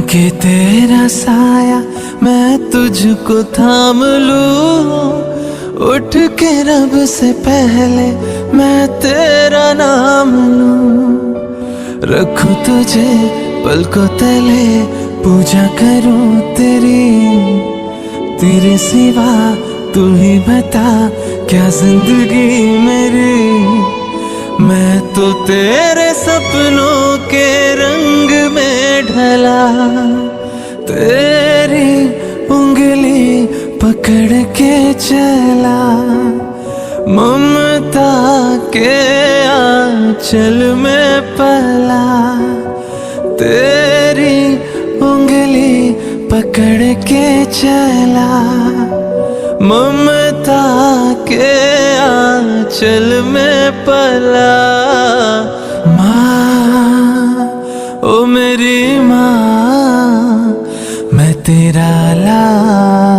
कि तेरा साया मैं तुझको थाम लूं, उठ के रब से पहले मैं तेरा नाम लूं। रखूं तुझे पलकों तले, पूजा करूं तेरी, तेरे सिवा तू ही बता क्या जिंदगी मेरी। मैं तो तेरे सपनों के रंग में ढला, तेरी उंगली पकड़ के चला, ममता के आंचल में पला। तेरी उंगली पकड़ के चला, ममता के आंचल में पला। माँ, ओ मेरी माँ, मैं तेरा लाल